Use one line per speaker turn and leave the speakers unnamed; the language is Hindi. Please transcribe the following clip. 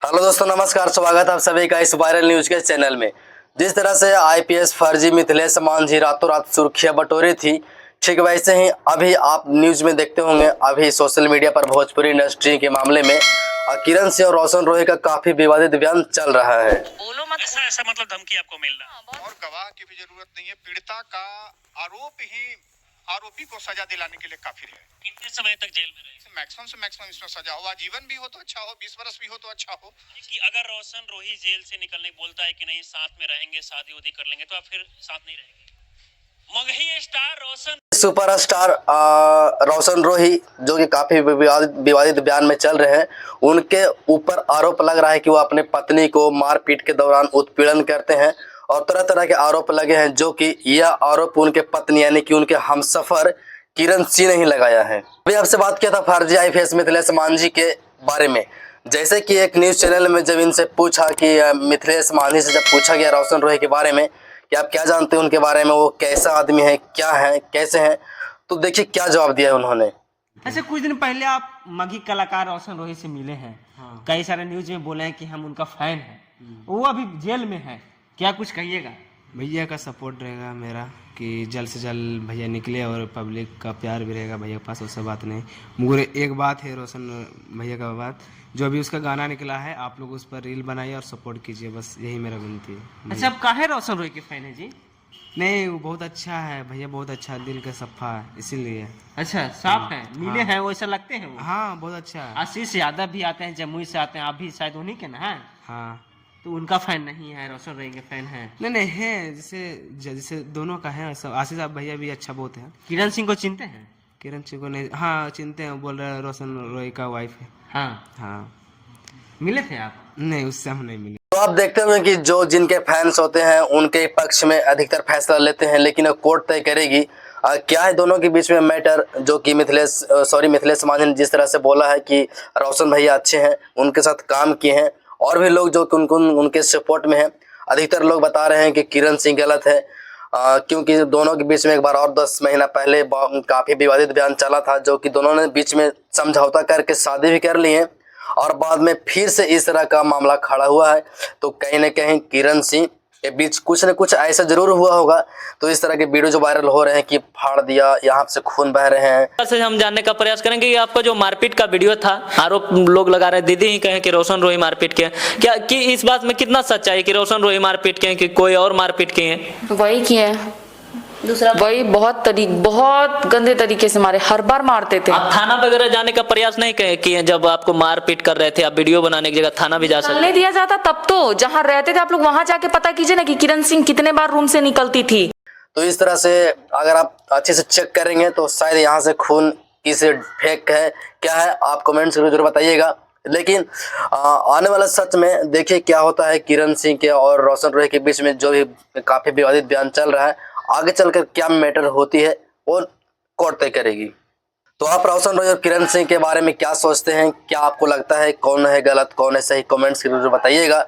हेलो दोस्तों, नमस्कार। स्वागत है आप सभी का इस वायरल न्यूज के चैनल में। जिस तरह से आईपीएस फर्जी मिथिलेश मांझी रातों रात सुर्खियां बटोरी थी, ठीक वैसे ही अभी आप न्यूज में देखते होंगे, अभी सोशल मीडिया पर भोजपुरी इंडस्ट्री के मामले में किरण सिंह और रोशन रोही का काफी विवादित बयान चल रहा है।
बोलो मत, ऐसा मतलब धमकी आपको मिलना
और गवाह की भी जरूरत नहीं है। पीड़िता का आरोप ही आरोपी को सजा दिलाने के लिए काफी है।
कितने समय तक जेल में रहेंगे?
मैक्सिमम से मैक्सिमम इसमें सजा हो, आजीवन भी हो तो अच्छा हो, 20 वर्ष भी हो तो अच्छा हो।
कि अगर रोशन रोही जेल से निकलने बोलता है कि नहीं साथ में रहेंगे, शादी उदी कर लेंगे, तो आप फिर साथ नहीं रहेंगे? मगही स्टार रोशन
सुपरस्टार रोशन रोही जो कि काफी विवादित बयान में चल रहे हैं, उनके ऊपर आरोप लग रहा है कि वो अपने पत्नी को मारपीट के दौरान उत्पीड़न करते हैं और तरह तरह के आरोप लगे हैं, जो कि यह आरोप उनके पत्नी यानी कि उनके हमसफर किरण सिंह ने ही लगाया है। अभी आपसे बात किया था फर्जी आईपीएस मिथिलेश मांझी के बारे में। जैसे कि एक न्यूज चैनल में जब इनसे पूछा कि मिथिलेश मांझी से जब पूछा गया रोशन रोही के बारे में कि आप क्या जानते हैं उनके बारे में, वो कैसा आदमी है, क्या है, कैसे हैं, तो देखिए क्या जवाब दिया है उन्होंने।
ऐसे कुछ दिन पहले आप मगही कलाकार रोशन रोही से मिले हैं। कई सारे न्यूज में बोले हैं कि हम उनका फैन हैं। वो अभी जेल में है, क्या कुछ कहिएगा?
भैया का सपोर्ट रहेगा मेरा कि जल्द से जल्द भैया निकले और पब्लिक का प्यार भी रहेगा भैया के पास, उससे बात नहीं। मगर एक बात है रोशन भैया का बात, जो अभी उसका गाना निकला है आप लोग उस पर रील बनाइए और सपोर्ट कीजिए, बस यही मेरा विनती है।
अच्छा, आप काहे रोशन रोही के फैन है जी?
नहीं, वो बहुत अच्छा है भैया, बहुत अच्छा, दिल का सफ़ा है, इसीलिए।
अच्छा, साफ है, मिले हैं वैसा लगते हैं वो?
हाँ, बहुत अच्छा है।
आशीष यादव भी आते हैं, जमुई से आते हैं, आप भी शायद उन्हीं के ना हैं?
हाँ,
तो उनका फैन नहीं है, रोशन रोही के फैन है?
नहीं है, जैसे दोनों का है सब। आशीष आप भैया भी अच्छा बहुत है।
किरण सिंह को चिनते हैं?
किरण सिंह को नहीं, हाँ चिनते हैं, बोल रहे रोशन रोही का वाइफ है। हाँ,
मिले थे आप?
नहीं, उससे हम नहीं मिले।
तो आप देखते होंगे कि जो जिनके फैंस होते हैं उनके पक्ष में अधिकतर फैसला लेते हैं, लेकिन कोर्ट तय करेगी क्या है दोनों के बीच में मैटर। जो कि मिथिलेश मांझी ने जिस तरह से बोला है कि रोशन भैया अच्छे हैं, उनके साथ काम किए हैं, और भी लोग जो कि उनके सपोर्ट में हैं। अधिकतर लोग बता रहे हैं कि किरण सिंह गलत है, क्योंकि दोनों के बीच में एक बार और 10 महीना पहले काफ़ी विवादित बयान चला था, जो कि दोनों ने बीच में समझौता करके शादी भी कर ली है और बाद में फिर से इस तरह का मामला खड़ा हुआ है। तो कहीं ना कहीं किरण सिंह के बीच कुछ न कुछ ऐसा जरूर हुआ होगा। तो इस तरह के वीडियो जो वायरल हो रहे हैं कि फाड़ दिया, यहाँ से खून बह रहे हैं,
से हम जानने का प्रयास करेंगे कि आपका जो मारपीट का वीडियो था, आरोप लोग लगा रहे हैं, दीदी ही कहें कि रोशन रोही मारपीट के, क्या कि इस बात में कितना सच्चाई है कि रोशन रोही मारपीट के हैं कि कोई और मारपीट के हैं?
वही किए हैं, दूसरा वही बहुत गंदे तरीके से मारे, हर बार मारते थे।
आप थाना वगैरह जाने का प्रयास नहीं किए? जब आपको मारपीट कर रहे थे, आप वीडियो बनाने की जगह थाना भी जा सकते?
चलने दिया जाता तब तो, जहाँ रहते थे आप लोग वहां जाके पता कीजिए ना कि किरण सिंह कितने बार रूम से निकलती थी।
तो इस तरह से अगर आप अच्छे से चेक करेंगे तो शायद यहाँ से खून किसे फेंक है, क्या है, आप कमेंट्स में जरूर बताइएगा। लेकिन आने वाला सच में देखिए क्या होता है किरण सिंह के और रोशन रोही के बीच में, जो भी काफ़ी विवादित बयान चल रहा है, आगे चलकर क्या मैटर होती है वो कोर्ट तय करेगी। तो आप रोशन रोही और किरण सिंह के बारे में क्या सोचते हैं? क्या आपको लगता है कौन है गलत, कौन है सही? कमेंट्स जरूर बताइएगा।